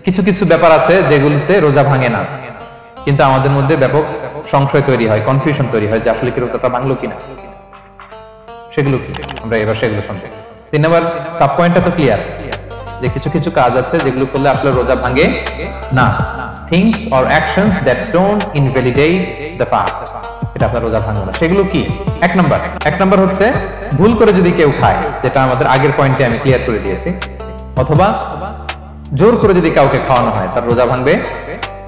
কিছু কিছু ব্যাপার আছে যেগুলোতে রোজা ভাঙে না, কিন্তু আমাদের মধ্যে ব্যাপক সংশয় তৈরি হয়, কনফিউশন তৈরি হয় যে আসলে কি রোজাটা ভাঙলো কিনা। সেগুলো কি আমরা এবার সেগুলো শুনবো। 3 নম্বর সাব পয়েন্টটা তো ক্লিয়ার যে কিছু কিছু কাজ আছে যেগুলো করলে আসলে রোজা ভাঙে না। Things or actions that don't invalidate the fast, এটা আপনার রোজা ভাঙবে না। সেগুলো কি? এক নাম্বার হচ্ছে ভুল করে যদি কেউ খায়, যেটা আমাদের আগের পয়েন্টে আমি ক্লিয়ার করে দিয়েছি, অথবা জোর করে যদি কাউকে খাওয়ানো হয় তার রোজা ভাঙবে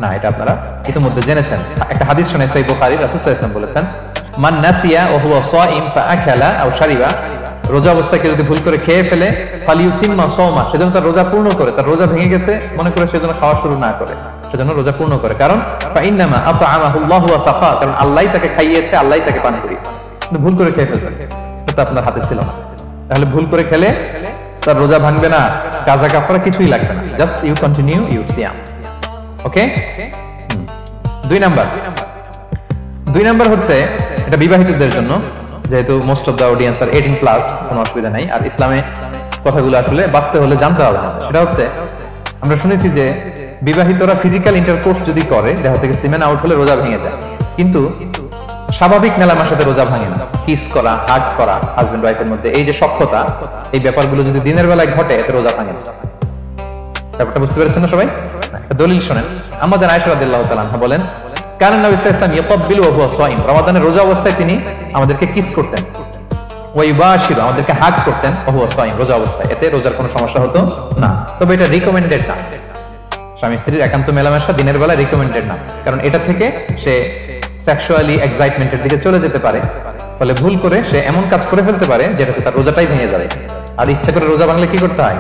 না, এটা আপনারা ইতিমধ্যে জেনেছেন। একটা হাদিস শুনে সহিহ বুখারী, রাসূল সাল্লাল্লাহু আলাইহি ওয়াসাল্লাম বলেছেন, মান নাসিয়া ওয়া হুয়া সাইম ফাআকালা আও শারিবা, রোজা অবস্থায় কেউ যদি ভুল করে খেয়ে ফেলে, ফালিউতিম্মা সাওমা, সেজন্য তার রোজা পূর্ণ করে, তার রোজা ভেঙে গেছে মনে করে সেজন্য খাওয়া শুরু না করে, সেজন্য রোজা পূর্ণ করে। কারণ ফাইন্নামা আতআমাহুল্লাহু ওয়া সাফা, কারণ আল্লাহই তাকে খাইয়েছে, আল্লাহই তাকে পান করিয়েছে। কিন্তু ভুল করে খেয়ে ফেলছেন, এটা আপনার হাতে ছিল না। তাহলে ভুল করে খেলে তার রোজা ভাঙবে না, কাজা কাফারা কিছুই লাগবে না, জাস্ট ইউ কন্টিনিউ ইউ সিয়াম। ওকে। 2 নাম্বার হচ্ছে এটা বিবাহিতদের জন্য, যেহেতু মোস্ট অফ দ্য অডিয়েন্স আর 18+, কোনো অসুবিধা নাই। আর ইসলামে কথাগুলো আসলে বাঁচতে হলে জানতে হবে। সেটা হচ্ছে আমরা শুনেছি যে বিবাহিতরা ফিজিক্যাল ইন্টারকোর্স যদি করে, দেহ থেকে সিমেন আউট হলে রোজা ভেঙে যায়, কিন্তু স্বাভাবিক মেলামেশার সাথে রোজা ভাঙে না। কিস করা, হাগ করা হাজবেন্ড ওয়াইফের মধ্যে, এই যে সখ্যতা, এই ব্যাপারগুলো যদি দিনের বেলায় ঘটে এতে রোজা ভাঙে না। ব্যাপারটা বুঝতে পেরেছেন না সবাই? দলিল শুনেন। আমাদের আয়েশা রাদিয়াল্লাহু তাআলা আনহা বলেন, কারণ নবী সাল্লাল্লাহু আলাইহি ওয়াসাল্লাম ইয়াকাব্বিলু ওয়া হুয়া সাইম, রমাদানের রোজা অবস্থায় তিনি আমাদেরকে কিস করতেন, ওয়া ইউবাশিরু, আমাদেরকে হাগ করতেন, ওয়া হুয়া সাইম, রোজা অবস্থায়। এতে রোজার কোনো সমস্যা হতো না, তবে এটা রিকমেন্ডেড না। স্বামী স্ত্রীর একান্ত মেলামেশা দিনের বেলা রিকমেন্ডেড না, কারণ এটা থেকে সে সেক্সুয়ালি এক্সাইটমেন্টের দিকে চলে যেতে পারে, ফলে ভুল করে সে এমন কাজ করে ফেলতে পারে যেটাতে তার রোজাটাই ভেঙে যাবে। আর ইচ্ছা করে রোজা ভাঙলে কি করতে হয়?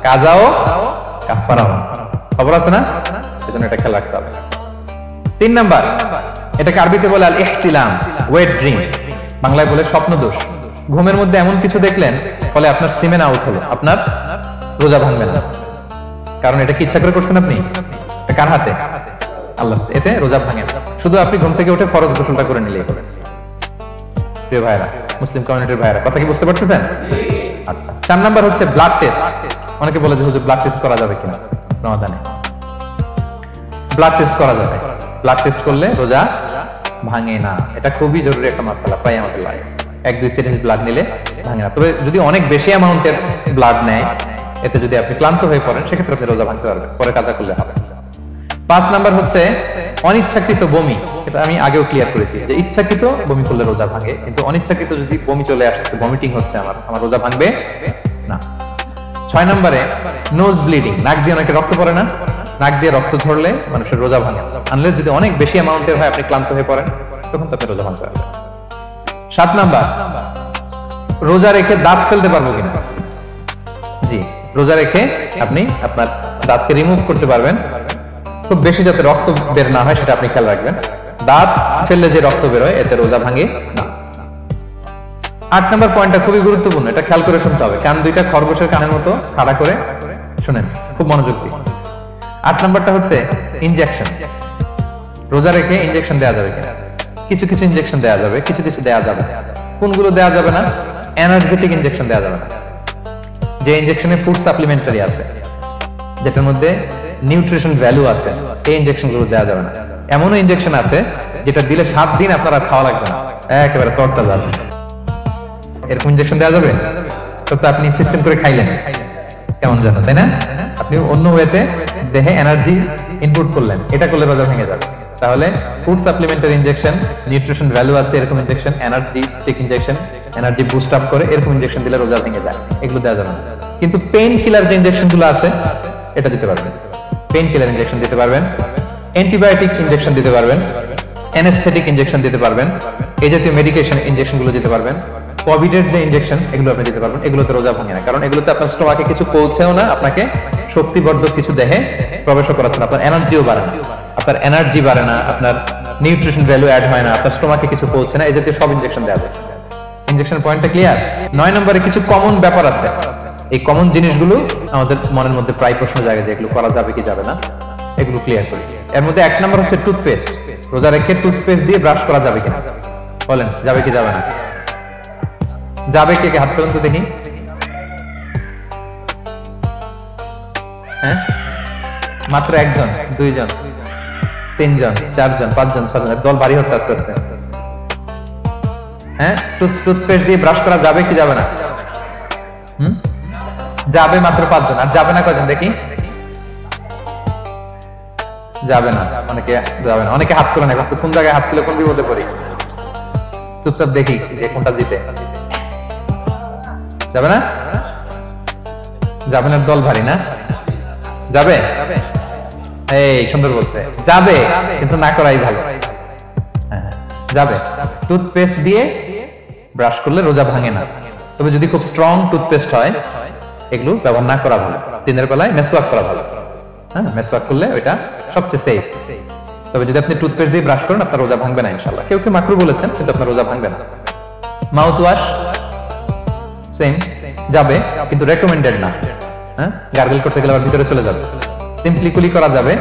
কাজাও কাফারাও, খবর আছে না? সেজন্য এটা খেয়াল রাখতে হবে। 3 নাম্বার, এটাকে আরবিতে বলে আল ইহতিলাম, ওয়েট ড্রিম, বাংলায় বলে স্বপ্ন দোষ। ঘুমের মধ্যে এমন কিছু দেখলেন ফলে আপনার সিমেন আউট হলো, আপনার রোজা ভাঙবে না, কারণ এটা কি ইচ্ছা করে করছেন আপনি? কার হাতে? আল্লাহ। এতে রোজা ভাঙে না, শুধু আপনি ঘুম থেকে উঠে ফরজ গোসলটা করে নিলেই হবে। প্রিয় ভাইরা, মুসলিম কমিউনিটির ভাইরা, কথা কি বুঝতে পারতেছেন? আচ্ছা। 4 নাম্বার হচ্ছে ব্লাড টেস্ট। অনেকে বলে যে হুজুর ব্লাড টেস্ট করা যাবে কিনা রমাদানে? ব্লাড টেস্ট করা যাবে। ব্লাড টেস্ট করলে রোজা ভাঙে না, এটা খুবই জরুরি একটা মাসালা, প্রায় আমাদের লাগে। 1-2 সিরিঞ্জ ব্লাড নিলে ভাঙে না, তবে যদি অনেক বেশি অ্যামাউন্টের ব্লাড নেয়, এতে যদি আপনি ক্লান্ত হয়ে পড়েন, সেক্ষেত্রে আপনি রোজা ভাঙতে পারবেন, পরে কাজা করলে হবে। 5 নাম্বার হচ্ছে অনিচ্ছাকৃত বমি। এটা আমি আগেও ক্লিয়ার করেছি যে ইচ্ছাকৃত বমি করলে রোজা ভাঙে, কিন্তু অনিচ্ছাকৃত যদি বমি চলে আসছে, ভমিটিং হচ্ছে, আমার রোজা ভাঙবে না। 6 নম্বরে নোজ ব্লিডিং, নাক দিয়ে অনেকে রক্ত পড়ে না, নাক দিয়ে রক্ত ঝরলে মানুষের রোজা ভাঙে, আনলেস যদি অনেক বেশি অ্যামাউন্টের হয়, আপনি ক্লান্ত হয়ে পড়েন, তখন তো আপনি রোজা ভাঙতে পারবেন। 7 নাম্বার, রোজা রেখে দাঁত ফেলতে পারবো কিনা? জি, রোজা রেখে আপনি আপনার দাঁতকে রিমুভ করতে পারবেন, খুব বেশি যাতে রক্ত বের না হয় সেটা আপনি খেয়াল রাখবেন। দাঁত ফেললে যে রক্ত বের হয় এতে রোজা ভাঙে না। 8 নম্বর পয়েন্টটা খুবই গুরুত্বপূর্ণ, এটা খেয়াল করে শুনতে হবে। কান দুইটা খরগোশের কানের মতো খাড়া করে শুনেন, খুব মনোযোগ দিয়ে। 8 নম্বরটা হচ্ছে ইনজেকশন। রোজা রেখে ইনজেকশন দেওয়া যাবে কিনা? কিছু কিছু ইনজেকশন দেওয়া যাবে, কিছু কিছু দেওয়া যাবে না। কোনগুলো দেওয়া যাবে না? এনার্জেটিক ইনজেকশন দেওয়া যাবে না, যে ইনজেকশনে ফুড সাপ্লিমেন্টারি আছে, যেটার মধ্যে নিউট্রিশন ভ্যালু আছে, এই ইনজেকশনগুলো দেওয়া যাবে না। এমনও ইনজেকশন আছে যেটা দিলে 7 দিন আপনার আর খাওয়া লাগবে না, একেবারে তরটা যাবে, এরকম ইনজেকশন দেওয়া যাবে। তো আপনি সিস্টেম করে খাইলেন কেমন জানো, তাই না? আপনি অন্য ওয়েতে দেহে এনার্জি ইনপুট করলেন, এটা করলে রোজা ভেঙে যাবে। তাহলে food supplementary injection, nutrition value আছে এরকম injection, energetic injection, energy boost up করে এরকম ইনজেকশন দিলে রোজা ভেঙে যায়, এগুলো দেওয়া যাবে না। কিন্তু পেইন কিলার যে ইনজেকশনগুলো আছে এটা দিতে পারবেন, পেইন কিলার ইনজেকশন দিতে পারবেন, অ্যান্টিবায়োটিক ইনজেকশন দিতে পারবেন, অ্যানেস্থেটিক ইনজেকশন দিতে পারবেন, এই জাতীয় মেডিকেশন ইনজেকশনগুলো দিতে পারবেন। কোভিডের যে ইনজেকশন এগুলো আপনি দিতে পারবেন, এগুলোতে রোজা ভাঙে না, কারণ এগুলোতে আপনার স্টোমাকে কিছু পৌঁছেও না, আপনাকে শক্তিবর্ধক কিছু দেহে প্রবেশও করাচ্ছে না, আপনার এনার্জিও বাড়ে না, আপনার এনার্জি বাড়ে না, আপনার নিউট্রিশন ভ্যালু অ্যাড হয় না, আপনার স্টোমাকে কিছু পৌঁছে না, এই জাতীয় সব ইনজেকশন দেওয়া যায়। ইনজেকশন পয়েন্টটা ক্লিয়ার? 9 নম্বরে কিছু কমন ব্যাপার আছে, এই কমন জিনিসগুলো আমাদের মনের মধ্যে প্রায় প্রশ্ন জাগে যে এগুলো করা যাবে কি যাবে না, এগুলো ক্লিয়ার করি। এর মধ্যে 1 নম্বর হচ্ছে টুথপেস্ট। রোজা রেখে টুথপেস্ট দিয়ে ব্রাশ করা যাবে কিনা? বলেন যাবে কি যাবে না? যাবে, কে কে হাত তুলুন তো দেখি। হ্যাঁ, মাত্র একজন, দুইজন, তিনজন, চারজন, পাঁচজন, ছয়জন, দল ভারী হচ্ছে আস্তে আস্তে। হ্যাঁ, টুথপেস্ট দিয়ে ব্রাশ করা যাবে কি যাবে না? যাবে মাত্র 5 জন। আর যাবে না কয়জন দেখি? যাবে না, অনেকে যাবে না। অনেকে হাত তুলে না, কোন জায়গায় হাত তুলে কোন বিপদে পড়ি। চুপচাপ দেখি যে কোনটা জিতে। যাবে না? যাবে না, দল ভারী না? যাবে? এই সুন্দর বলছে, যাবে, কিন্তু না করাই ভালো। যাবে। টুথপেস্ট দিয়ে ব্রাশ করলে রোজা ভাঙে না, তবে যদি খুব স্ট্রং টুথপেস্ট হয় এগুলো ব্যবহার না করা ভালো। দিনের বেলায় মেসওয়াক করা ভালো। হ্যাঁ, মেসওয়াক করলে ওইটা সবচেয়ে সেফ। তবে যদি আপনি টুথপেস্ট দিয়ে ব্রাশ করেন আপনার রোজা ভাঙবে না ইনশাআল্লাহ। কেউ কেউ মাকরু বলেছেন, কিন্তু আপনার রোজা ভাঙবে না। মাউথ ওয়াশ সেম, যাবে, কিন্তু রেকমেন্ডেড না। হ্যাঁ, গার্গল করতে গেলে আবার ভিতরে চলে যাবে। সিম্পলি কুলি করা যাবে,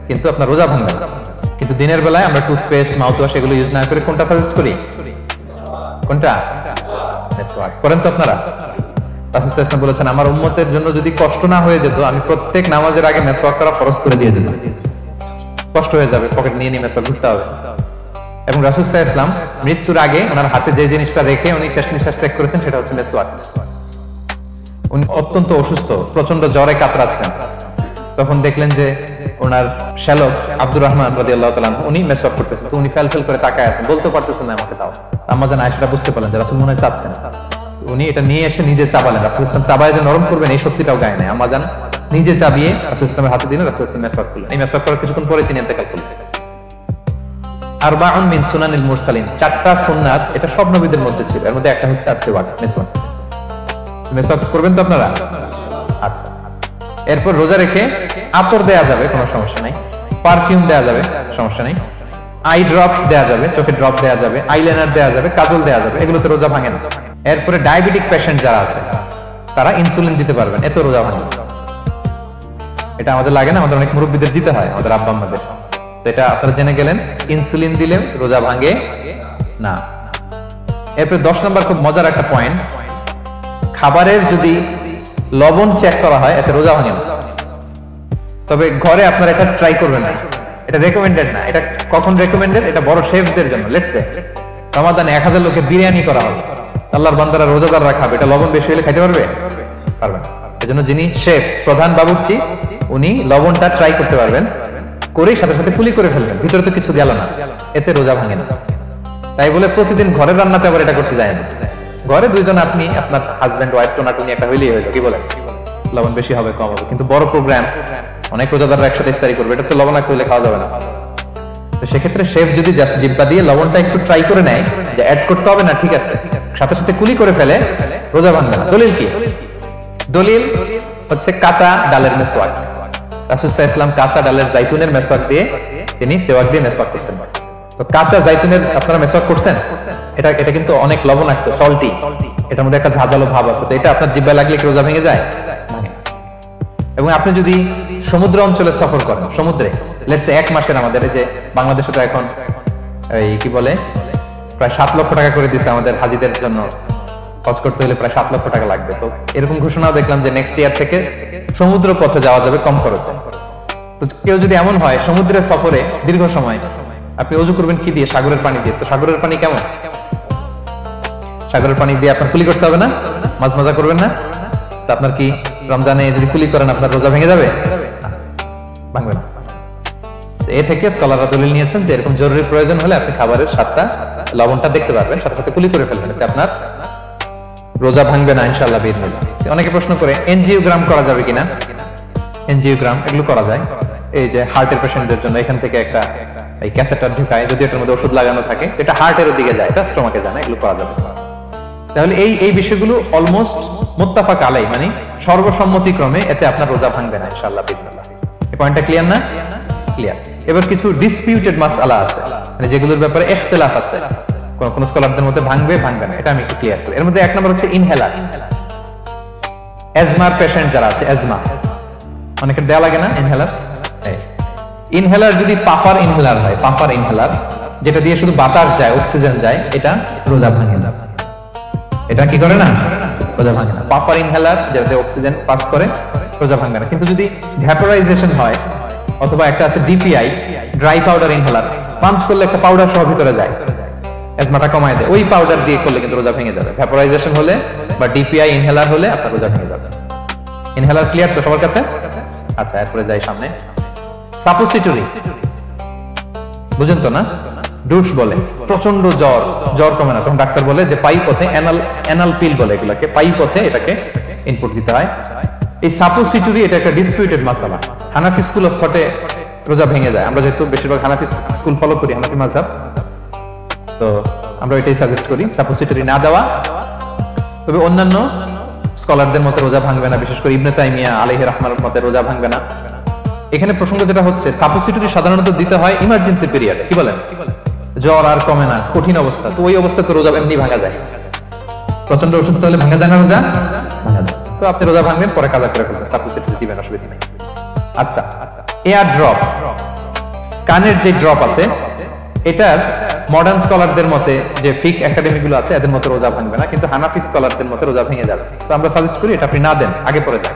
কিন্তু আপনার রোজা ভাঙবে না। কিন্তু দিনের বেলায় আমরা টুথপেস্ট, মাউথ ওয়াশ এগুলো ইউজ না করে কোনটা সাজেস্ট করি? কোনটা? মেসওয়াক করেন তো আপনারা? রাসূল সাল্লাল্লাহু আলাইহি ওয়াসাল্লাম বলেছেন, আমার উম্মতের জন্য যদি কষ্ট না হয়ে যেত আমি প্রত্যেক নামাজের আগে মেসওয়াক করা ফরজ করে দিয়ে যেতাম। কষ্ট হয়ে যাবে, পকেট নিয়ে নিয়ে মেসওয়াক করতে হবে। এবং রাসূল সাল্লাল্লাহু আলাইহি ওয়াসাল্লাম মৃত্যুর আগে ওনার হাতে যে জিনিসটা রেখে উনি শেষ নিঃশ্বাস ত্যাগ করেছেন সেটা হচ্ছে মেসওয়াক। উনি অত্যন্ত অসুস্থ, প্রচন্ড জ্বরে কাতরাচ্ছেন। তখন দেখলেন যে ওনার শ্যালক আব্দুর রহমান রাদিয়াল্লাহু তাআলা উনি মেসওয়াক করতেছেন, তো উনি ফেল করে তাকায় আছেন, বলতে পারতেছেন না আমাকে। তাও আম্মা জান আয়েশা বুঝতে পারলেন যে রাসূল মনে হয় চাচ্ছেন। উনি এটা নিয়ে এসে নিজে চাবালেন। রাসূল ইসলাম চাবায় যে নরম করবেন এই শক্তিটাও গায়ে নাই। আম্মা জান নিজে চাবিয়ে রাসূল ইসলামের হাতে দিলেন, রাসূল ইসলাম মেসওয়াক করলেন। এই মেসওয়াক করার কিছুক্ষণ পরে তিনি ইন্তেকাল করলেন। আরবাউন মিন সুনানিল মুরসালিন, 4টা সুন্নাত, এটা সব নবীদের মধ্যে ছিল। এর মধ্যে একটা হচ্ছে আসওয়াক, মেসওয়াক। মেসওয়াক করবেন তো আপনারা? আচ্ছা। এরপর রোজা রেখে আতর দেয়া যাবে, কোনো সমস্যা নাই। পারফিউম দেয়া যাবে, সমস্যা নেই। আই ড্রপ দেয়া যাবে, চোখে ড্রপ দেয়া যাবে, আইলাইনার দেয়া যাবে, কাজল দেয়া যাবে, এগুলোতে রোজা ভাঙে না। এরপরে ডায়াবেটিক পেশেন্ট যারা আছে তারা ইনসুলিন দিতে পারবেন, এত রোজা ভাঙে। এটা আমাদের লাগে না, আমাদের অনেক মুরব্বীদের দিতে হয়, আমাদের আব্বা আম্মাদের। তো এটা আপনারা জেনে গেলেন, ইনসুলিন দিলে রোজা ভাঙে না। এরপরে 10 নম্বর খুব মজার একটা পয়েন্ট, খাবারের যদি লবণ চেক করা হয় এতে রোজা ভাঙে না। তবে ঘরে আপনারা এটা ট্রাই করবেন না, এটা রেকমেন্ডেড না। এটা কখন রেকমেন্ডেড? এটা বড় শেফদের জন্য। লেটস সে রমাদানে 1000 লোকের বিরিয়ানি করা হবে, আল্লাহর বান্দারা রোজাদাররা খাবে, এটা লবণ বেশি হলে খেতে পারবে? পারবে না। এজন্য যিনি শেফ, প্রধান বাবুর্চি, উনি লবণটা ট্রাই করতে পারবেন, করেই সাথে সাথে কুলি করে ফেলবেন, ভিতরে তো কিছু গেল না, এতে রোজা ভাঙে না। তাই বলে প্রতিদিন ঘরের রান্নাতে আবার এটা করতে যায় না। ঘরে দুইজন, আপনি আপনার হাজবেন্ড ওয়াইফ টোনাটুনি একটা হইলেই হইলো, কি বলেন? লবণ বেশি হবে কম হবে। কিন্তু বড় প্রোগ্রাম, অনেক রোজাদাররা একসাথে ইফতারি করবে, এটা তো লবণাক্ত হলে খাওয়া যাবে না। তো সেক্ষেত্রে শেফ যদি জাস্ট জিব্বা দিয়ে লবণটা একটু ট্রাই করে নেয় যে অ্যাড করতে হবে না, ঠিক আছে, সাথে সাথে কুলি করে ফেলে, রোজা ভাঙবে না। দলিল কি? দলিল হচ্ছে কাঁচা ডালের মেসওয়াক। রাসূল সাল্লাল্লাহু আলাইহি ওয়াসাল্লাম কাঁচা ডালের জাইতুনের মেসওয়াক দিয়ে তিনি সেওয়াক দিয়ে মেসওয়াক করতেন। তো কাঁচা জাইতুনের আপনারা মেসওয়াক করছেন, এটা কিন্তু অনেক লবণাক্ত, সল্টি, এটার মধ্যে একটা ঝাঁঝালো ভাব আছে। তো এটা আপনার জিহ্বায় লাগলে কি রোজা ভেঙে যায়? এবং আপনি যদি সমুদ্র অঞ্চলে সফর করেন, সমুদ্রে লেটস সে 1 মাসের, আমাদের এই যে বাংলাদেশে তো এখন এই কি বলে প্রায় 7 লক্ষ টাকা করে দিচ্ছে আমাদের হাজিদের জন্য, হজ করতে হলে প্রায় 7 লক্ষ টাকা লাগবে। তো এরকম ঘোষণাও দেখলাম যে নেক্সট ইয়ার থেকে সমুদ্র পথে যাওয়া যাবে কম খরচে। তো কেউ যদি এমন হয় সমুদ্রের সফরে দীর্ঘ সময়, আপনি ওযু করবেন কি দিয়ে? সাগরের পানি দিয়ে। তো সাগরের পানি কেমন? সাগরের পানি দিয়ে আপনার কুলি করতে হবে না, মাছ মাজা করবেন না। তো আপনার কি রমজানে যদি কুলি করেন আপনার রোজা ভেঙে যাবে? ভাঙবে না। এ থেকে স্কলাররা দলিল নিয়েছেন যে এরকম জরুরি প্রয়োজন হলে আপনি খাবারের স্বাদটা, লবণটা দেখতে পারবেন, সাথে সাথে কুলি করে ফেলবেন, এতে আপনার রোজা ভাঙবে না ইনশাআল্লাহ বিইজনিল্লাহ। অনেকে প্রশ্ন করে এনজিওগ্রাম করা যাবে কিনা? এনজিওগ্রাম এগুলো করা যায়। এই যে হার্টের পেশেন্টদের জন্য এখান থেকে একটা এই ক্যাথেটার ঢুকায়, যদি এটার মধ্যে ওষুধ লাগানো থাকে এটা হার্টের দিকে যায়, এটা স্টোমাকে যায় না, এগুলো করা যাবে। তাহলে এই বিষয়গুলো অলমোস্ট মুত্তাফাক আলাই, মানে সর্বসম্মতিক্রমে এতে আপনার রোজা ভাঙবে না ইনশাআল্লাহ বিইজনিল্লাহ। এই পয়েন্টটা ক্লিয়ার না? ক্লিয়ার। এবার কিছু ডিসপিউটেড মাসআলা আছে, মানে যেগুলোর ব্যাপারে ইখতিলাফ আছে, কোন স্কলারদের মধ্যে ভাঙবে না, এটা আমি একটু ক্লিয়ার করি। এর মধ্যে 1 নম্বর হচ্ছে ইনহেলার। অ্যাজমার পেশেন্ট যারা আছে, অ্যাজমা অনেকের দেয়া লাগে না ইনহেলার। ইনহেলার যদি পাফার ইনহেলার হয়, পাফার ইনহেলার যেটা দিয়ে শুধু বাতাস যায়, অক্সিজেন যায়, এটা রোজা ভাঙে না। এটা কি করে না? রোজা ভাঙে না। পাফার ইনহেলার যাতে অক্সিজেন পাস করে রোজা ভাঙবে না। কিন্তু যদি ভ্যাপোরাইজেশন হয় অথবা একটা আছে DPI dry powder inhaler, punch করলে একটা পাউডার সহ ভিতরে যায়, অ্যাজমাটা কমায় দেয়, ওই পাউডার দিয়ে করলে কিন্তু রোজা ভেঙে যাবে। ভ্যাপোরাইজেশন হলে বা ডিপিআই ইনহেলার হলে আপনার রোজা ভেঙে যাবে। ইনহেলার ক্লিয়ার তো সবার কাছে? আচ্ছা, এরপরে যাই সামনে। সাপোসিটরি বুঝেন তো না? ডুশ বলে, প্রচন্ড জ্বর কমে না, তখন ডাক্তার বলে যে পাই পথে অ্যানাল পিল বলে এগুলাকে, পাই পথে এটাকে ইনপুট দিতে হয়। এই সাপোসিটরি এটা একটা ডিসপিউটেড মাসালা। হানাফি স্কুল অফ থটে রোজা ভেঙে যায়। আমরা যেহেতু বেশিরভাগ হানাফি স্কুল ফলো করি, হানাফি মাযহাব, তো আমরা এটাই সাজেস্ট করি সাপোসিটরি না দেওয়া। তবে অন্যান্য স্কলারদের মতে রোজা ভাঙবে না, বিশেষ করে ইবনে তাইমিয়া আলাইহি রাহমার মতে রোজা ভাঙবে না। এখানে প্রসঙ্গ যেটা হচ্ছে, সাপোসিটরি সাধারণত দিতে হয় ইমার্জেন্সি পিরিয়ড, কি বলেন, জ্বর আর কমে না, কঠিন অবস্থা, তো ওই অবস্থায় তো রোজা এমনি ভাঙা যায়। প্রচন্ড অসুস্থ হলে ভাঙা যায় না রোজা? ভাঙা যায়। তো আপনি রোজা ভাঙবেন, পরে কাজা করে ফেলবেন, সাপোসিটরি দিবেন, অসুবিধা নেই। আচ্ছা, এয়ার ড্রপ, কানের যে ড্রপ আছে, এটার মডার্ন স্কলারদের মতে যে ফিক একাডেমি গুলো আছে এদের মতে রোজা ভাঙবে না, কিন্তু হানাফি স্কলারদের মতে রোজা ভেঙে যাবে। তো আমরা সাজেস্ট করি এটা আপনি না দেন, আগে পরে দেন।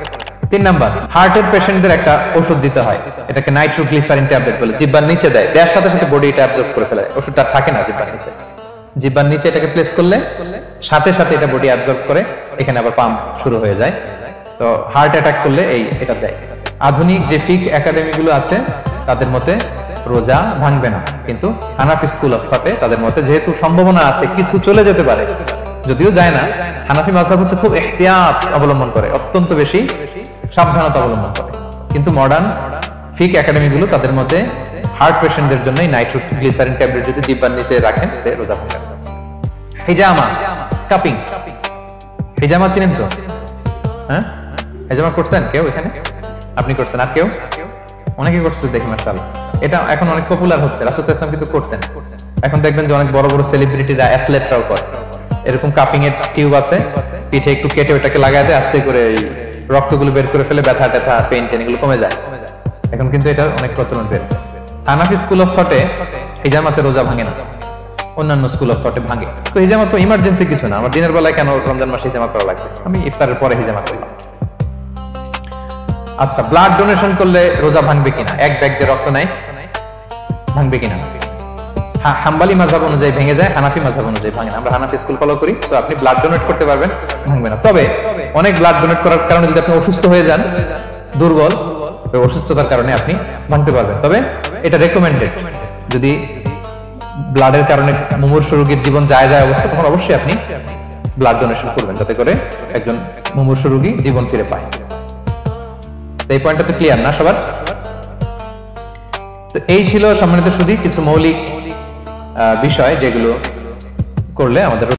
3 নাম্বার, হার্টের পেশেন্টদের একটা ওষুধ দিতে হয়, এটাকে নাইট্রোগ্লিসারিন ট্যাবলেট বলে, জিহ্বার নিচে দেয়, দেওয়ার সাথে সাথে বডি এটা অ্যাবজর্ব করে ফেলে, ওষুধটা থাকে না জিহ্বার নিচে। জিহ্বার নিচে এটাকে প্লেস করলে সাথে সাথে এটা বডি অ্যাবজর্ব করে, এখানে আবার পাম্প শুরু হয়ে যায়। তো হার্ট অ্যাটাক করলে এটা দেয়। আধুনিক যে ফিক একাডেমি গুলো আছে তাদের মতে রোজা ভাঙবে না, কিন্তু হানাফি স্কুল অফ থটে তাদের মতে যেহেতু সম্ভাবনা আছে কিছু চলে যেতে পারে, যদিও যায় না, হানাফি মাযহাব হচ্ছে খুব ইহতিয়াত অবলম্বন করে, অত্যন্ত বেশি সাবধানতা অবলম্বন করে। কিন্তু মডার্ন ফিক একাডেমি গুলো তাদের মতে হার্ট পেশেন্টদের জন্য নাইট্রোগ্লিসারিন ট্যাবলেট যদি জিহ্বার নিচে রাখেন রোজা ভাঙবে। হিজামা, কাপিং, হিজামা চিনেন তো? হ্যাঁ, হিজামা করছেন কেউ এখানে? আপনি করছেন, আর কেউ? অনেকে করছে দেখি মাশাআল্লাহ। এটা এখন অনেক পপুলার হচ্ছে, রাসূল সাল্লাল্লাহু আলাইহি ওয়াসাল্লাম কিন্তু করতেন। এখন দেখবেন যে অনেক বড় বড় সেলিব্রিটিরা, অ্যাথলেটরাও করে। এরকম কাপিং এর টিউব আছে, পিঠে একটু কেটে ওটাকে লাগায় দেয়, আস্তে করে এই রক্তগুলো বের করে ফেলে, ব্যথা ট্যাথা পেইন টেন এগুলো কমে যায়। এখন কিন্তু এটা অনেক প্রচলন পেয়েছে। হানাফি স্কুল অফ থটে হিজামাতে রোজা ভাঙে না, অন্যান্য স্কুল অফ থটে ভাঙে। তো হিজামা তো ইমার্জেন্সি কিছু না, আমার দিনের বেলায় কেন রমজান মাসে হিজামা করা লাগবে, আমি ইফতারের পরে হিজামা করলাম। আচ্ছা, ব্লাড ডোনেশন করলে রোজা ভাঙবে কিনা, এক ব্যাগ যে রক্ত নেয় ভাঙবে কিনা? হাম্বলি মাযহাব অনুযায়ী ভেঙে যায়, হানাফি মাযহাব অনুযায়ী ভাঙে না। আমরা হানাফি স্কুল ফলো করি, সো আপনি ব্লাড ডোনেট করতে পারবেন, ভাঙবে না। তবে অনেক ব্লাড ডোনেট করার কারণে যদি আপনি অসুস্থ হয়ে যান, দুর্বল, অসুস্থতার কারণে আপনি ভাঙতে পারবেন। তবে এটা রেকমেন্ডেড, যদি ব্লাডের কারণে মুমূর্ষু রোগীর জীবন যায় অবস্থা, তখন অবশ্যই আপনি ব্লাড ডোনেশন করবেন, যাতে করে একজন মুমূর্ষু রোগী জীবন ফিরে পায়। এই পয়েন্টটা তো ক্লিয়ার না সবার? তো এই ছিল সম্মানিত সুধী কিছু মৌলিক বিষয় যেগুলো করলে আমাদের